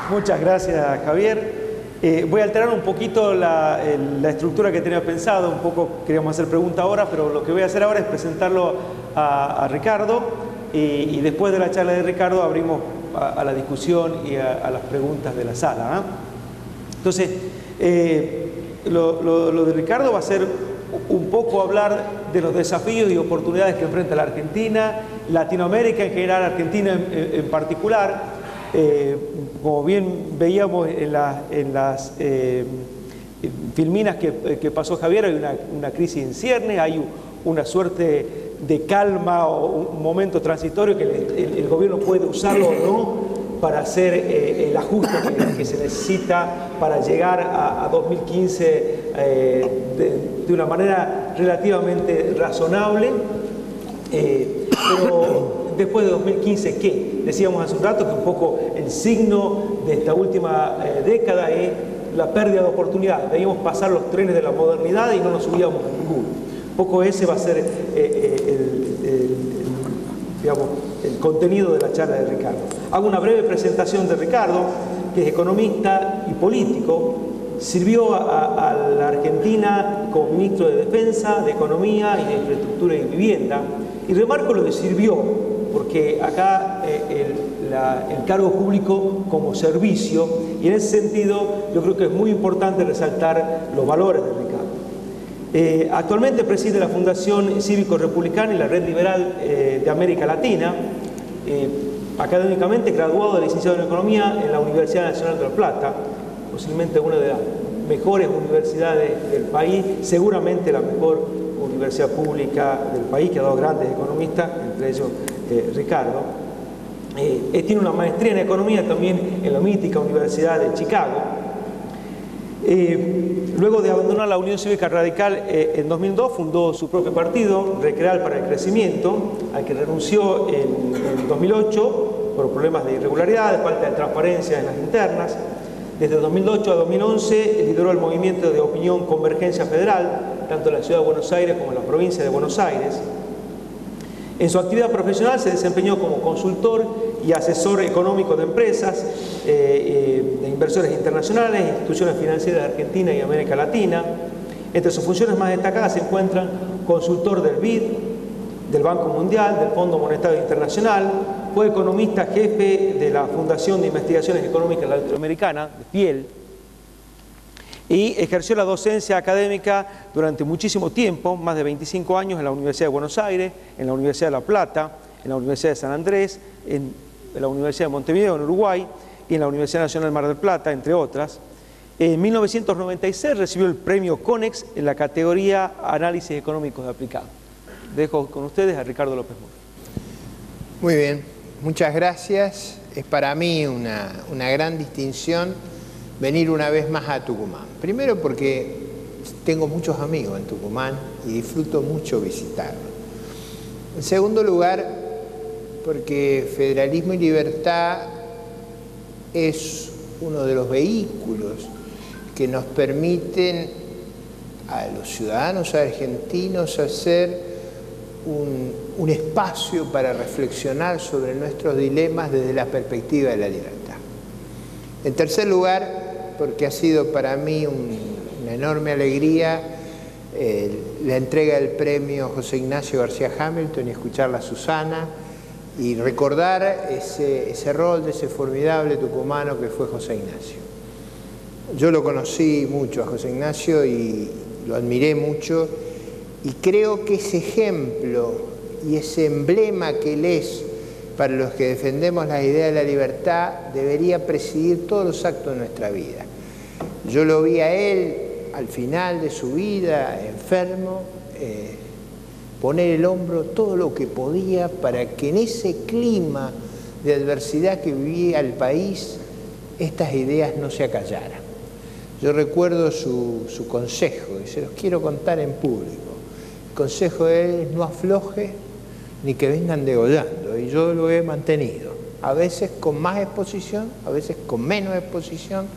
Muchas gracias, Javier. Voy a alterar un poquito la estructura que tenía pensado. Un poco queríamos hacer pregunta ahora, pero lo que voy a hacer ahora es presentarlo a Ricardo y después de la charla de Ricardo abrimos a la discusión y a las preguntas de la sala, ¿eh? Entonces, lo de Ricardo va a ser un poco hablar de los desafíos y oportunidades que enfrenta la Argentina, Latinoamérica en general, Argentina en particular. Como bien veíamos en las filminas que pasó Javier, hay una crisis en ciernes, hay una suerte de calma o un momento transitorio que el gobierno puede usarlo o no para hacer el ajuste que se necesita para llegar a 2015 de una manera relativamente razonable. Pero después de 2015, ¿qué? Decíamos hace un rato que un poco el signo de esta última década es la pérdida de oportunidades. Veíamos pasar los trenes de la modernidad y no nos subíamos a ninguno. Un poco ese va a ser el contenido de la charla de Ricardo. Hago una breve presentación de Ricardo, que es economista y político. Sirvió a la Argentina como ministro de Defensa, de Economía y de Infraestructura y Vivienda. Y remarco lo de sirvió, porque acá el cargo público como servicio, y en ese sentido yo creo que es muy importante resaltar los valores de Ricardo. Actualmente preside la Fundación Cívico-Republicana y la Red Liberal de América Latina. Académicamente graduado de licenciado en Economía en la Universidad Nacional de La Plata, posiblemente una de las mejores universidades del país, seguramente la mejor universidad pública del país, que ha dado grandes economistas, entre ellos Ricardo. Tiene una maestría en Economía también en la mítica Universidad de Chicago. Luego de abandonar la Unión Cívica Radical en 2002, fundó su propio partido, Recrear para el Crecimiento, al que renunció en 2008 por problemas de irregularidades, falta de transparencia en las internas. Desde 2008 a 2011 lideró el movimiento de opinión Convergencia Federal, tanto en la Ciudad de Buenos Aires como en la provincia de Buenos Aires. En su actividad profesional se desempeñó como consultor y asesor económico de empresas, de inversores internacionales, instituciones financieras de Argentina y América Latina. Entre sus funciones más destacadas se encuentran consultor del BID, del Banco Mundial, del Fondo Monetario Internacional. Fue economista jefe de la Fundación de Investigaciones Económicas Latinoamericana, FIEL, y ejerció la docencia académica durante muchísimo tiempo, más de 25 años, en la Universidad de Buenos Aires, en la Universidad de La Plata, en la Universidad de San Andrés, en la Universidad de Montevideo, en Uruguay, y en la Universidad Nacional Mar del Plata, entre otras. En 1996 recibió el premio CONEX en la categoría Análisis Económicos Aplicados. Dejo con ustedes a Ricardo López Murphy. Muy bien, muchas gracias. Es para mí una gran distinción venir una vez más a Tucumán. Primero porque tengo muchos amigos en Tucumán y disfruto mucho visitarlos. En segundo lugar, porque Federalismo y Libertad es uno de los vehículos que nos permiten a los ciudadanos argentinos hacer un espacio para reflexionar sobre nuestros dilemas desde la perspectiva de la libertad. En tercer lugar, porque ha sido para mí una enorme alegría la entrega del premio José Ignacio García Hamilton y escucharla a Susana y recordar ese rol de ese formidable tucumano que fue José Ignacio. Yo lo conocí mucho a José Ignacio y lo admiré mucho, y creo que ese ejemplo y ese emblema que él es para los que defendemos las ideas de la libertad debería presidir todos los actos de nuestra vida. Yo lo vi a él al final de su vida, enfermo, poner el hombro todo lo que podía para que en ese clima de adversidad que vivía el país, estas ideas no se acallaran. Yo recuerdo su consejo, y se los quiero contar en público. El consejo de él es: no afloje ni que vengan degollando, y yo lo he mantenido, a veces con más exposición, a veces con menos exposición,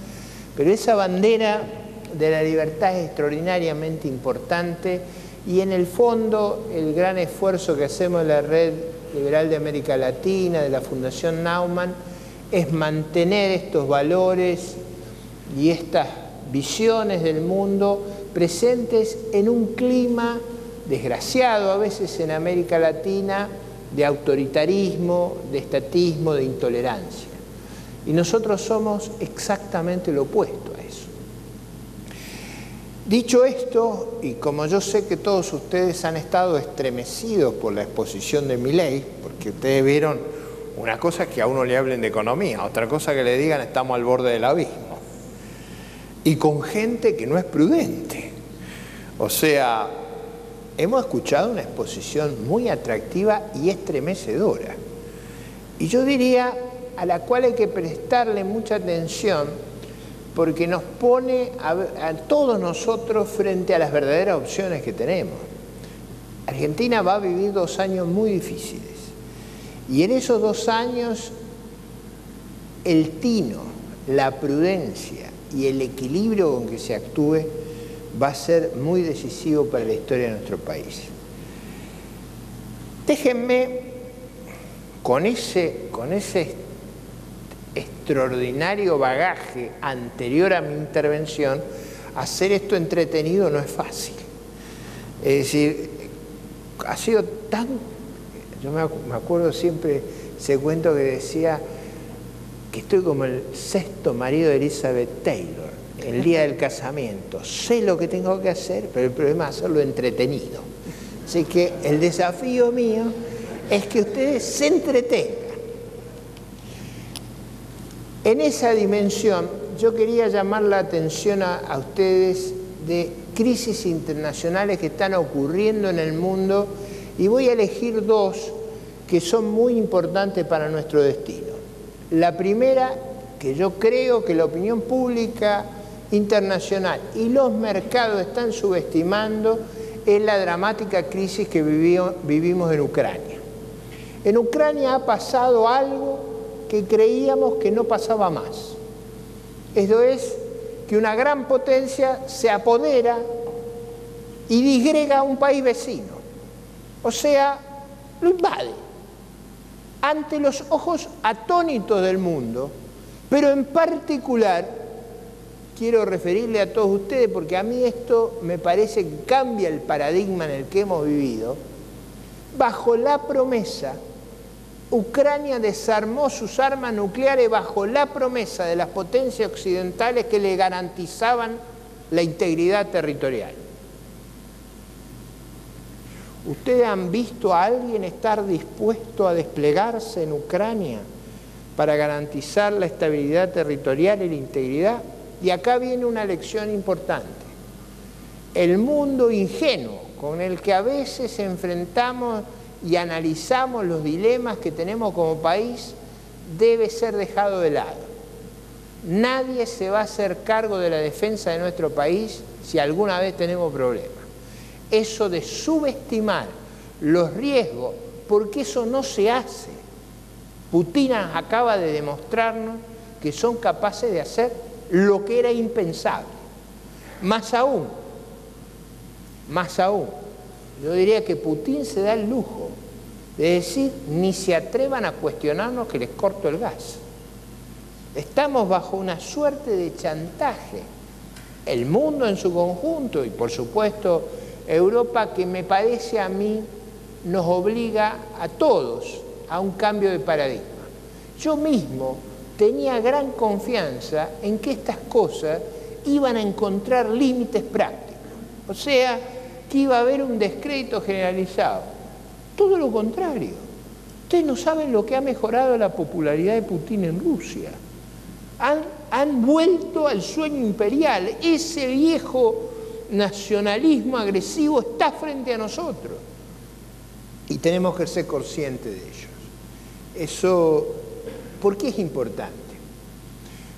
pero esa bandera de la libertad es extraordinariamente importante, y en el fondo el gran esfuerzo que hacemos en la Red Liberal de América Latina, de la Fundación Naumann, es mantener estos valores y estas visiones del mundo presentes en un clima desgraciado a veces en América Latina de autoritarismo, de estatismo, de intolerancia. Y nosotros somos exactamente lo opuesto a eso. Dicho esto, y como yo sé que todos ustedes han estado estremecidos por la exposición de Milei, porque ustedes vieron una cosa que a uno le hablen de economía, otra cosa que le digan estamos al borde del abismo, y con gente que no es prudente. O sea, hemos escuchado una exposición muy atractiva y estremecedora, y yo diría a la cual hay que prestarle mucha atención porque nos pone a todos nosotros frente a las verdaderas opciones que tenemos. Argentina va a vivir 2 años muy difíciles y en esos 2 años el tino, la prudencia y el equilibrio con que se actúe va a ser muy decisivo para la historia de nuestro país. Déjenme con ese extraordinario bagaje anterior a mi intervención, hacer esto entretenido no es fácil. Es decir, ha sido tan... Yo me acuerdo siempre ese cuento que decía que estoy como el 6º marido de Elizabeth Taylor, el día del casamiento. Sé lo que tengo que hacer, pero el problema es hacerlo entretenido. Así que el desafío mío es que ustedes se entretengan. En esa dimensión, yo quería llamar la atención a ustedes de crisis internacionales que están ocurriendo en el mundo y voy a elegir 2 que son muy importantes para nuestro destino. La primera, que yo creo que la opinión pública internacional y los mercados están subestimando, es la dramática crisis que vivimos en Ucrania. En Ucrania ha pasado algo que creíamos que no pasaba más. Esto es, que una gran potencia se apodera y disgrega a un país vecino. O sea, lo invade. Ante los ojos atónitos del mundo, pero en particular, quiero referirle a todos ustedes, porque a mí esto me parece que cambia el paradigma en el que hemos vivido, bajo la promesa. Ucrania desarmó sus armas nucleares bajo la promesa de las potencias occidentales que le garantizaban la integridad territorial. ¿Ustedes han visto a alguien estar dispuesto a desplegarse en Ucrania para garantizar la estabilidad territorial y la integridad? Y acá viene una lección importante. El mundo ingenuo con el que a veces enfrentamos y analizamos los dilemas que tenemos como país debe ser dejado de lado. Nadie se va a hacer cargo de la defensa de nuestro país si alguna vez tenemos problemas. Eso de subestimar los riesgos, porque eso no se hace. Putin acaba de demostrarnos que son capaces de hacer lo que era impensable. Más aún, yo diría que Putin se da el lujo de decir, ni se atrevan a cuestionarnos que les corto el gas. Estamos bajo una suerte de chantaje. El mundo en su conjunto y por supuesto Europa, que me parece a mí nos obliga a todos a un cambio de paradigma. Yo mismo tenía gran confianza en que estas cosas iban a encontrar límites prácticos. O sea, que iba a haber un descrédito generalizado. Todo lo contrario. Ustedes no saben lo que ha mejorado la popularidad de Putin en Rusia. Han vuelto al sueño imperial. Ese viejo nacionalismo agresivo está frente a nosotros. Y tenemos que ser conscientes de ellos. Eso, ¿por qué es importante?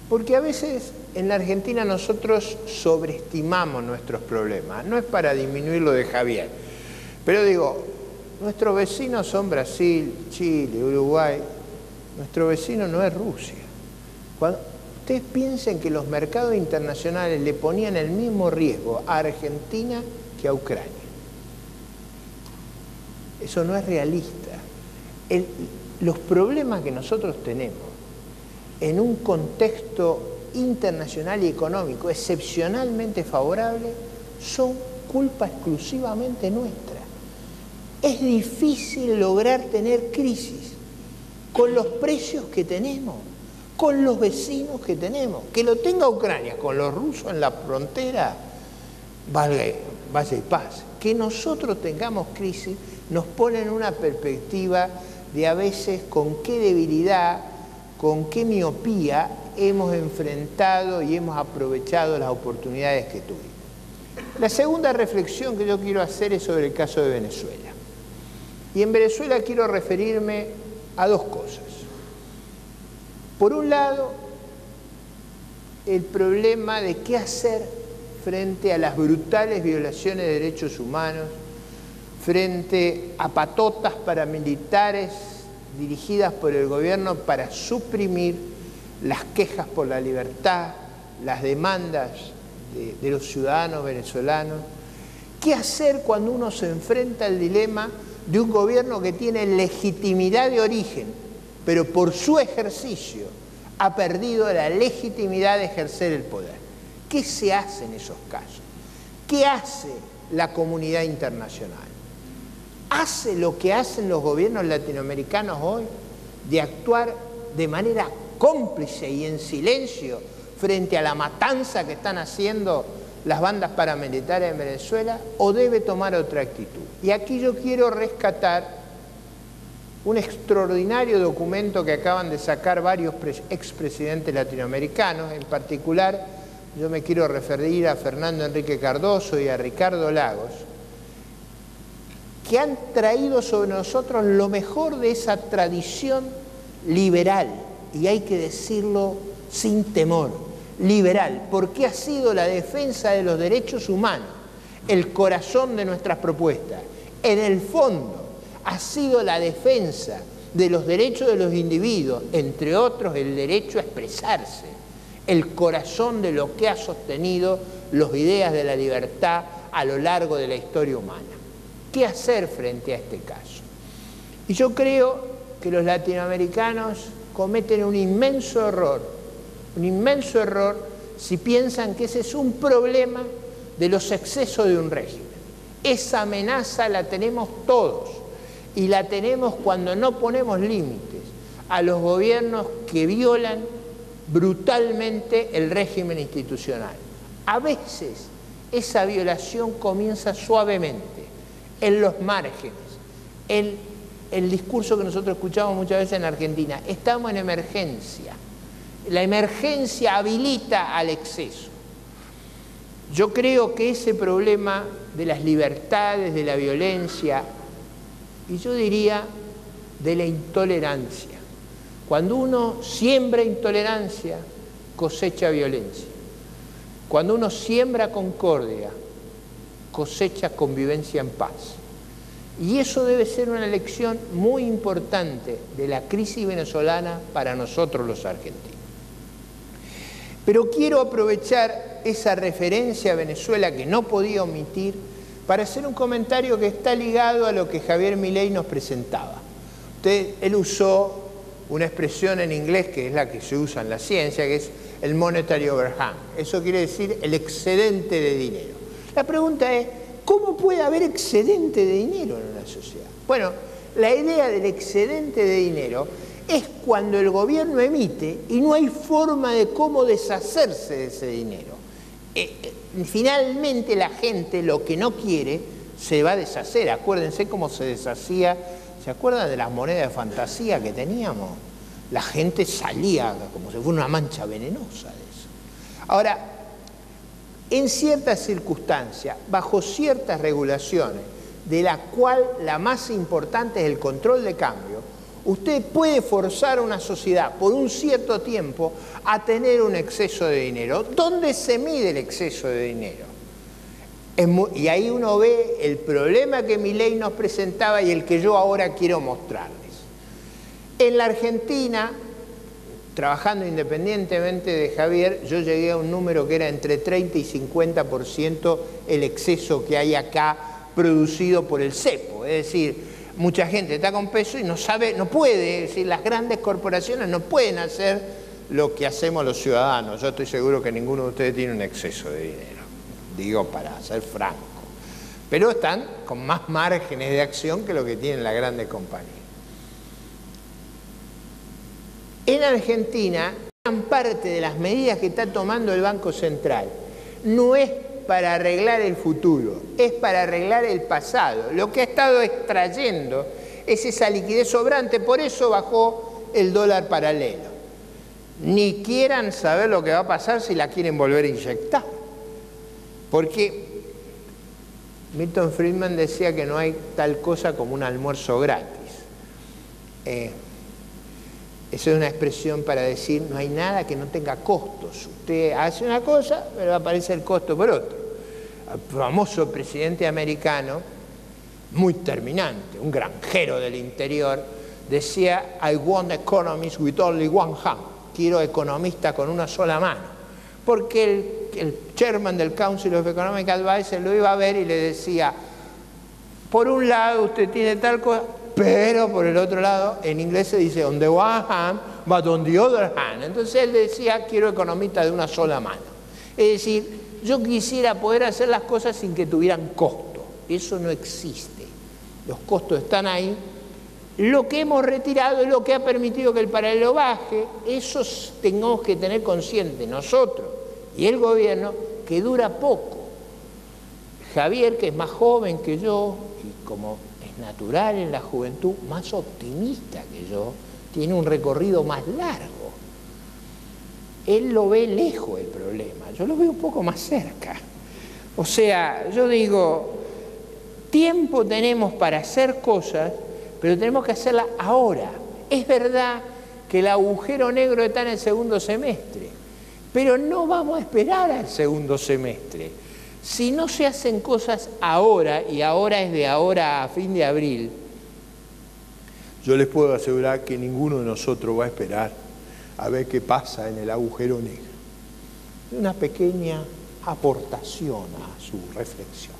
Porque a veces en la Argentina nosotros sobreestimamos nuestros problemas. No es para disminuir lo de Javier, pero digo, nuestros vecinos son Brasil, Chile, Uruguay. Nuestro vecino no es Rusia. Cuando ustedes piensen que los mercados internacionales le ponían el mismo riesgo a Argentina que a Ucrania. Eso no es realista. Los problemas que nosotros tenemos en un contexto internacional y económico excepcionalmente favorable, son culpa exclusivamente nuestra. Es difícil lograr tener crisis con los precios que tenemos, con los vecinos que tenemos. Que lo tenga Ucrania con los rusos en la frontera, vaya y paz. Que nosotros tengamos crisis nos pone en una perspectiva de a veces con qué debilidad, con qué miopía hemos enfrentado y hemos aprovechado las oportunidades que tuvimos. La segunda reflexión que yo quiero hacer es sobre el caso de Venezuela. Y en Venezuela quiero referirme a dos cosas. Por un lado, el problema de qué hacer frente a las brutales violaciones de derechos humanos, frente a patotas paramilitares dirigidas por el gobierno para suprimir las quejas por la libertad, las demandas de los ciudadanos venezolanos. ¿Qué hacer cuando uno se enfrenta al dilema de un gobierno que tiene legitimidad de origen, pero por su ejercicio ha perdido la legitimidad de ejercer el poder? ¿Qué se hace en esos casos? ¿Qué hace la comunidad internacional? ¿Hace lo que hacen los gobiernos latinoamericanos hoy, de actuar de manera cómplice y en silencio frente a la matanza que están haciendo las bandas paramilitares en Venezuela, o debe tomar otra actitud? Y aquí yo quiero rescatar un extraordinario documento que acaban de sacar varios expresidentes latinoamericanos. En particular, yo me quiero referir a Fernando Enrique Cardoso y a Ricardo Lagos, que han traído sobre nosotros lo mejor de esa tradición liberal, y hay que decirlo sin temor, liberal, porque ha sido la defensa de los derechos humanos el corazón de nuestras propuestas. En el fondo, ha sido la defensa de los derechos de los individuos, entre otros el derecho a expresarse, el corazón de lo que ha sostenido las ideas de la libertad a lo largo de la historia humana. ¿Qué hacer frente a este caso? Y yo creo que los latinoamericanos cometen un inmenso error si piensan que ese es un problema de los excesos de un régimen. Esa amenaza la tenemos todos, y la tenemos cuando no ponemos límites a los gobiernos que violan brutalmente el régimen institucional. A veces esa violación comienza suavemente, en los márgenes, el discurso que nosotros escuchamos muchas veces en Argentina: estamos en emergencia. La emergencia habilita al exceso. Yo creo que ese problema de las libertades, de la violencia, y yo diría de la intolerancia. Cuando uno siembra intolerancia, cosecha violencia. Cuando uno siembra concordia, cosecha convivencia en paz. Y eso debe ser una lección muy importante de la crisis venezolana para nosotros los argentinos. Pero quiero aprovechar esa referencia a Venezuela que no podía omitir para hacer un comentario que está ligado a lo que Javier Milei nos presentaba. Él usó una expresión en inglés que es la que se usa en la ciencia, que es el monetary overhang. Eso quiere decir el excedente de dinero. La pregunta es, ¿cómo puede haber excedente de dinero en una sociedad? Bueno, la idea del excedente de dinero es cuando el gobierno emite y no hay forma de cómo deshacerse de ese dinero. Finalmente la gente lo que no quiere se va a deshacer. Acuérdense cómo se deshacía. ¿Se acuerdan de las monedas de fantasía que teníamos? La gente salía como si fuera una mancha venenosa de eso. Ahora, en ciertas circunstancias, bajo ciertas regulaciones, de la cual la más importante es el control de cambio, usted puede forzar a una sociedad por un cierto tiempo a tener un exceso de dinero. ¿Dónde se mide el exceso de dinero? Y ahí uno ve el problema que Milei nos presentaba y el que yo ahora quiero mostrarles. En la Argentina, trabajando independientemente de Javier, yo llegué a un número que era entre 30 y 50% el exceso que hay acá producido por el cepo. Es decir, mucha gente está con peso y no sabe, no puede, es decir, las grandes corporaciones no pueden hacer lo que hacemos los ciudadanos. Yo estoy seguro que ninguno de ustedes tiene un exceso de dinero, digo para ser franco, pero están con más márgenes de acción que lo que tienen las grandes compañías. En Argentina, gran parte de las medidas que está tomando el Banco Central no es para arreglar el futuro, es para arreglar el pasado. Lo que ha estado extrayendo es esa liquidez sobrante, por eso bajó el dólar paralelo. Ni quieran saber lo que va a pasar si la quieren volver a inyectar. Porque Milton Friedman decía que no hay tal cosa como un almuerzo gratis. Esa es una expresión para decir no hay nada que no tenga costos. Usted hace una cosa, pero aparece el costo por otro. El famoso presidente americano, muy terminante, un granjero del interior, decía I want economists with only one hand. Quiero economistas con una sola mano. Porque el chairman del Council of Economic Advisors lo iba a ver y le decía, por un lado usted tiene tal cosa, pero por el otro lado, en inglés se dice on the one hand, but on the other hand. Entonces él decía, quiero economistas de una sola mano. Es decir, yo quisiera poder hacer las cosas sin que tuvieran costo. Eso no existe. Los costos están ahí. Lo que hemos retirado es lo que ha permitido que el paralelo baje. Eso tenemos que tener consciente nosotros y el gobierno, que dura poco. Javier, que es más joven que yo, y como es natural en la juventud, más optimista que yo, tiene un recorrido más largo. Él lo ve lejos el problema, yo lo veo un poco más cerca. O sea, yo digo, tiempo tenemos para hacer cosas, pero tenemos que hacerlas ahora. Es verdad que el agujero negro está en el segundo semestre, pero no vamos a esperar al segundo semestre. Si no se hacen cosas ahora, y ahora es de ahora a fin de abril, yo les puedo asegurar que ninguno de nosotros va a esperar a ver qué pasa en el agujero negro. Una pequeña aportación a su reflexión.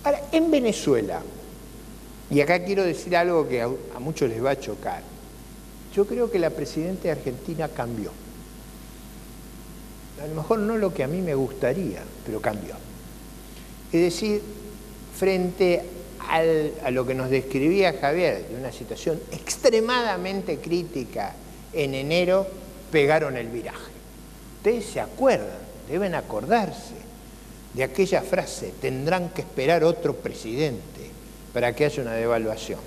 Ahora, en Venezuela, y acá quiero decir algo que a muchos les va a chocar, yo creo que la presidenta de Argentina cambió. A lo mejor no lo que a mí me gustaría, pero cambió. Es decir, frente a lo que nos describía Javier, de una situación extremadamente crítica en enero, pegaron el viraje. Ustedes se acuerdan, deben acordarse de aquella frase, tendrán que esperar otro presidente para que haya una devaluación.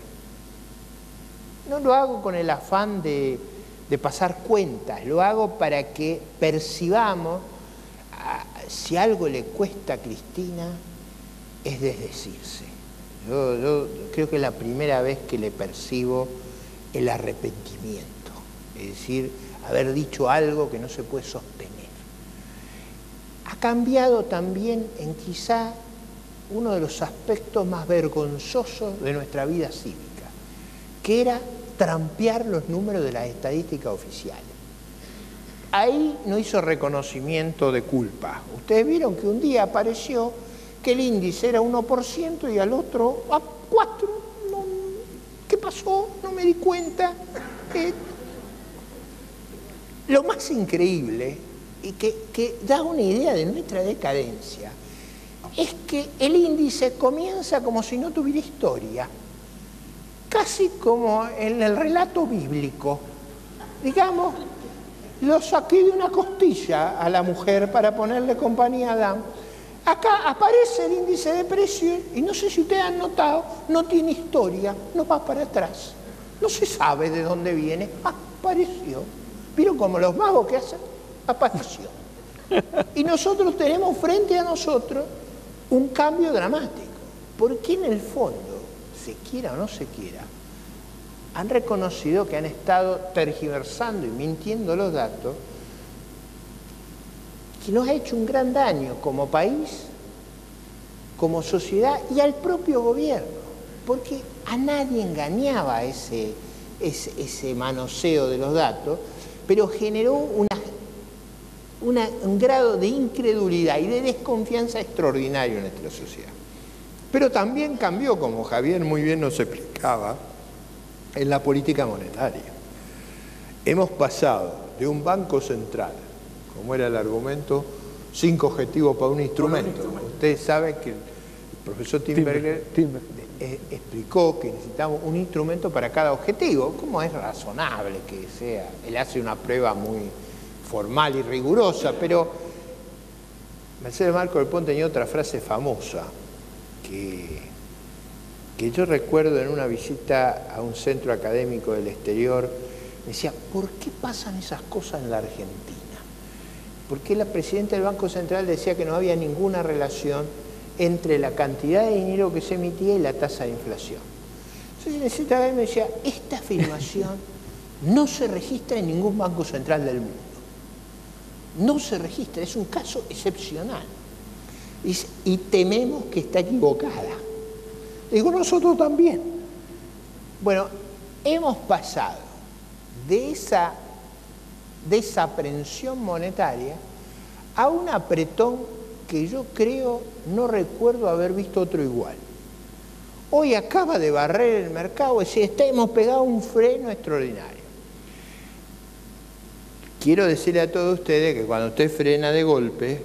No lo hago con el afán de pasar cuentas, lo hago para que percibamos si algo le cuesta a Cristina es desdecirse. Yo creo que es la primera vez que le percibo el arrepentimiento, es decir, haber dicho algo que no se puede sostener. Ha cambiado también en quizá uno de los aspectos más vergonzosos de nuestra vida cívica, que era trampear los números de las estadísticas oficiales. Ahí no hizo reconocimiento de culpa. Ustedes vieron que un día apareció que el índice era 1% y al otro a 4%. No, ¿qué pasó? No me di cuenta. Lo más increíble y que da una idea de nuestra decadencia es que el índice comienza como si no tuviera historia. Casi como en el relato bíblico. Digamos, lo saqué de una costilla a la mujer para ponerle compañía a Adán. Acá aparece el índice de precios y no sé si ustedes han notado, no tiene historia, no va para atrás. No se sabe de dónde viene, apareció. ¿Vieron como los magos que hacen? Apareció. Y nosotros tenemos frente a nosotros un cambio dramático. Porque en el fondo, se quiera o no se quiera, han reconocido que han estado tergiversando y mintiendo los datos, que nos ha hecho un gran daño como país, como sociedad y al propio gobierno, porque a nadie engañaba ese manoseo de los datos, pero generó un grado de incredulidad y de desconfianza extraordinario en nuestra sociedad. Pero también cambió, como Javier muy bien nos explicaba, en la política monetaria. Hemos pasado de un banco central, como era el argumento, 5 objetivos para un instrumento. Ustedes saben que el profesor Timberger explicó que necesitamos un instrumento para cada objetivo. ¿Cómo es razonable que sea? Él hace una prueba muy formal y rigurosa, pero Mercedes Marcos del Pont tenía otra frase famosa que yo recuerdo en una visita a un centro académico del exterior. Me decía, ¿por qué pasan esas cosas en la Argentina? Porque la presidenta del Banco Central decía que no había ninguna relación entre la cantidad de dinero que se emitía y la tasa de inflación. Entonces el centro académico me decía, esta afirmación no se registra en ningún banco central del mundo. No se registra, es un caso excepcional. Y tememos que está equivocada. Digo, nosotros también. Bueno, hemos pasado de esa desaprensión monetaria a un apretón que yo creo, no recuerdo haber visto otro igual. Hoy acaba de barrer el mercado, es decir, hemos pegado un freno extraordinario. Quiero decirle a todos ustedes que cuando usted frena de golpe,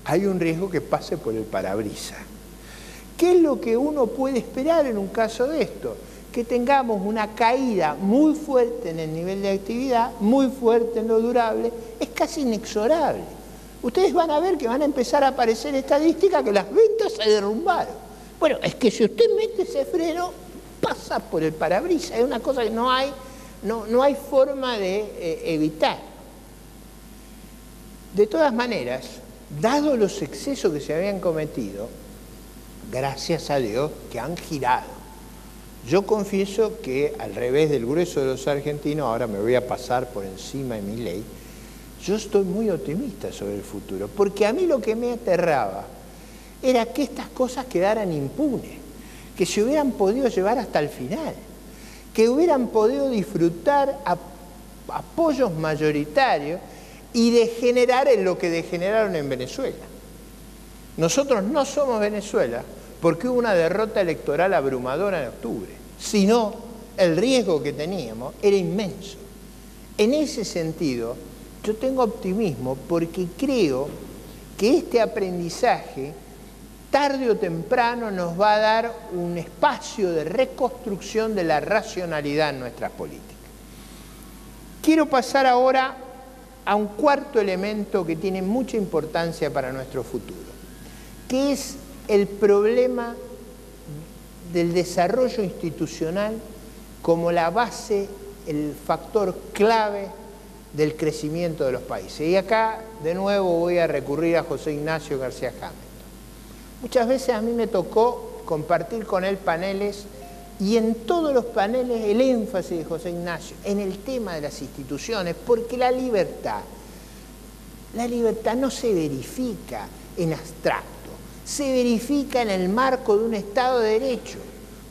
hay un riesgo que pase por el parabrisas. ¿Qué es lo que uno puede esperar en un caso de esto? Que tengamos una caída muy fuerte en el nivel de actividad, muy fuerte en lo durable, es casi inexorable. Ustedes van a ver que van a empezar a aparecer estadísticas que las ventas se derrumbaron. Bueno, es que si usted mete ese freno, pasa por el parabrisas, es una cosa que no hay forma de evitar. De todas maneras, dado los excesos que se habían cometido, gracias a Dios que han girado. Yo confieso que, al revés del grueso de los argentinos, ahora me voy a pasar por encima de Milei, yo estoy muy optimista sobre el futuro, porque a mí lo que me aterraba era que estas cosas quedaran impunes, que se hubieran podido llevar hasta el final, que hubieran podido disfrutar apoyos mayoritarios y degenerar en lo que degeneraron en Venezuela. Nosotros no somos Venezuela porque hubo una derrota electoral abrumadora en octubre, sino el riesgo que teníamos era inmenso. En ese sentido, yo tengo optimismo porque creo que este aprendizaje tarde o temprano nos va a dar un espacio de reconstrucción de la racionalidad en nuestras políticas. Quiero pasar ahora a un cuarto elemento que tiene mucha importancia para nuestro futuro, que es el problema del desarrollo institucional como la base, el factor clave del crecimiento de los países. Y acá, de nuevo, voy a recurrir a José Ignacio García Hamilton. Muchas veces a mí me tocó compartir con él paneles, y en todos los paneles el énfasis de José Ignacio en el tema de las instituciones, porque la libertad no se verifica en abstracto, se verifica en el marco de un Estado de Derecho,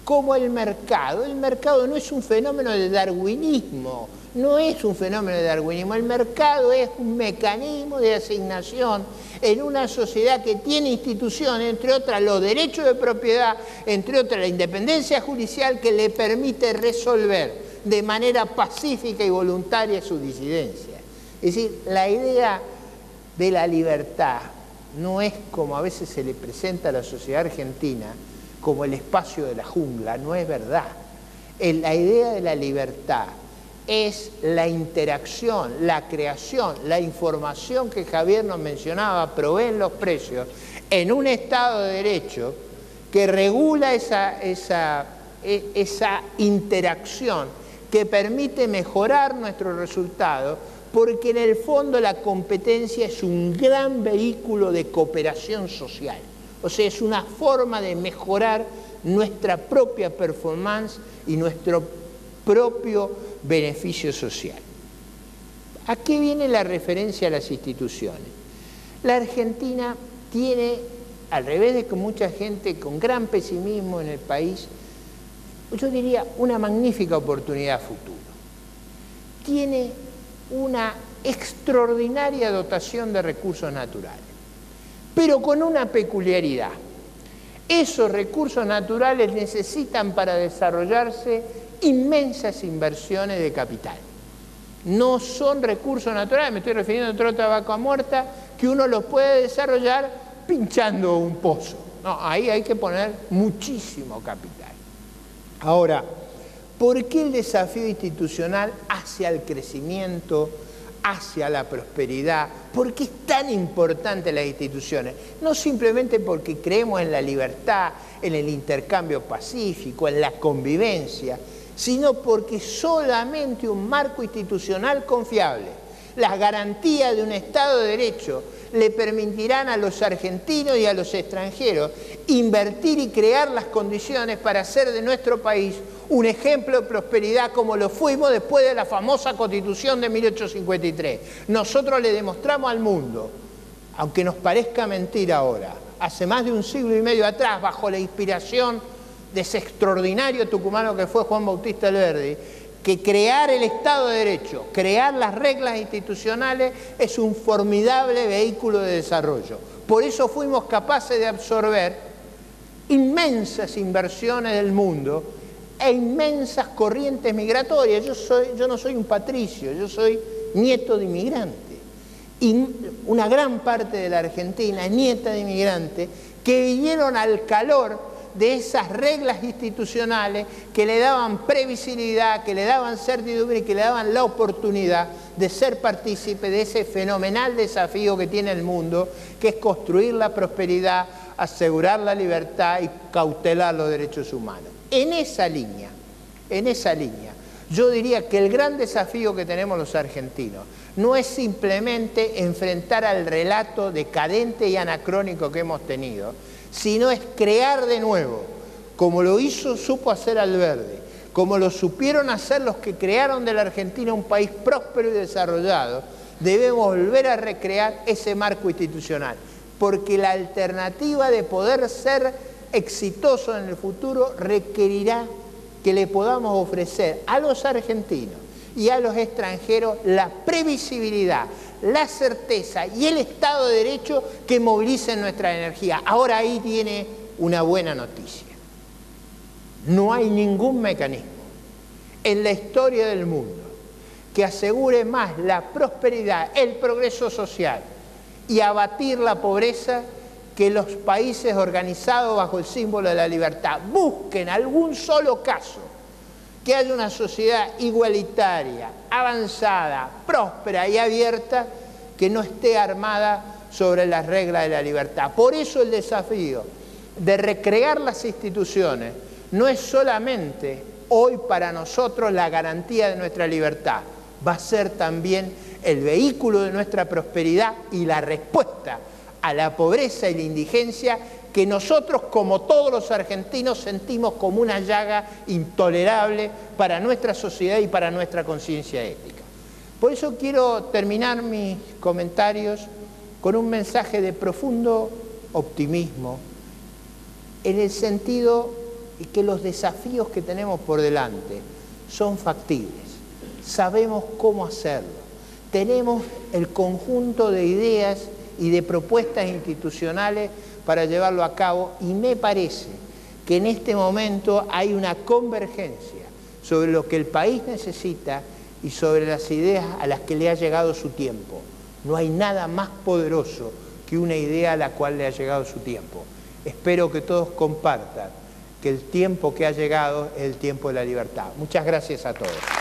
como el mercado. El mercado no es un fenómeno de darwinismo, el mercado es un mecanismo de asignación en una sociedad que tiene instituciones, entre otras los derechos de propiedad, entre otras la independencia judicial, que le permite resolver de manera pacífica y voluntaria sus disidencias. Es decir, la idea de la libertad no es como a veces se le presenta a la sociedad argentina, como el espacio de la jungla, no es verdad. La idea de la libertad es la interacción, la creación, la información que Javier nos mencionaba, proveen los precios, en un Estado de Derecho que regula esa interacción, que permite mejorar nuestros resultados, porque en el fondo la competencia es un gran vehículo de cooperación social. O sea, es una forma de mejorar nuestra propia performance y nuestro propio beneficio social. ¿A qué viene la referencia a las instituciones? La Argentina tiene, al revés de que mucha gente con gran pesimismo en el país, yo diría una magnífica oportunidad futuro. Tiene una extraordinaria dotación de recursos naturales, pero con una peculiaridad. Esos recursos naturales necesitan para desarrollarse inmensas inversiones de capital. No son recursos naturales, me estoy refiriendo a otra vaca muerta, que uno los puede desarrollar pinchando un pozo. No, ahí hay que poner muchísimo capital. Ahora, ¿por qué el desafío institucional hacia el crecimiento, hacia la prosperidad? ¿Por qué es tan importante las instituciones? No simplemente porque creemos en la libertad, en el intercambio pacífico, en la convivencia, sino porque solamente un marco institucional confiable, las garantías de un Estado de Derecho, le permitirán a los argentinos y a los extranjeros invertir y crear las condiciones para hacer de nuestro país un ejemplo de prosperidad como lo fuimos después de la famosa Constitución de 1853. Nosotros le demostramos al mundo, aunque nos parezca mentira ahora, hace más de un siglo y medio atrás, bajo la inspiración de ese extraordinario tucumano que fue Juan Bautista Alberdi, que crear el Estado de Derecho, crear las reglas institucionales es un formidable vehículo de desarrollo. Por eso fuimos capaces de absorber inmensas inversiones del mundo e inmensas corrientes migratorias. Yo no soy un patricio, yo soy nieto de inmigrante. Y una gran parte de la Argentina es nieta de inmigrantes que vinieron al calor de esas reglas institucionales que le daban previsibilidad, que le daban certidumbre y que le daban la oportunidad de ser partícipe de ese fenomenal desafío que tiene el mundo, que es construir la prosperidad, asegurar la libertad y cautelar los derechos humanos. En esa línea, yo diría que el gran desafío que tenemos los argentinos no es simplemente enfrentar al relato decadente y anacrónico que hemos tenido, sino es crear de nuevo, como lo supo hacer Alberdi, como lo supieron hacer los que crearon de la Argentina un país próspero y desarrollado. Debemos volver a recrear ese marco institucional, porque la alternativa de poder ser exitoso en el futuro requerirá que le podamos ofrecer a los argentinos y a los extranjeros la previsibilidad, la certeza y el Estado de Derecho que movilicen nuestra energía. Ahora ahí tiene una buena noticia. No hay ningún mecanismo en la historia del mundo que asegure más la prosperidad, el progreso social y abatir la pobreza que los países organizados bajo el símbolo de la libertad. Busquen algún solo caso que haya una sociedad igualitaria, avanzada, próspera y abierta que no esté armada sobre las reglas de la libertad. Por eso el desafío de recrear las instituciones no es solamente hoy para nosotros la garantía de nuestra libertad, va a ser también el vehículo de nuestra prosperidad y la respuesta a la pobreza y la indigencia que nosotros, como todos los argentinos, sentimos como una llaga intolerable para nuestra sociedad y para nuestra conciencia ética. Por eso quiero terminar mis comentarios con un mensaje de profundo optimismo, en el sentido de que los desafíos que tenemos por delante son factibles, sabemos cómo hacerlo, tenemos el conjunto de ideas y de propuestas institucionales para llevarlo a cabo, y me parece que en este momento hay una convergencia sobre lo que el país necesita y sobre las ideas a las que le ha llegado su tiempo. No hay nada más poderoso que una idea a la cual le ha llegado su tiempo. Espero que todos compartan que el tiempo que ha llegado es el tiempo de la libertad. Muchas gracias a todos.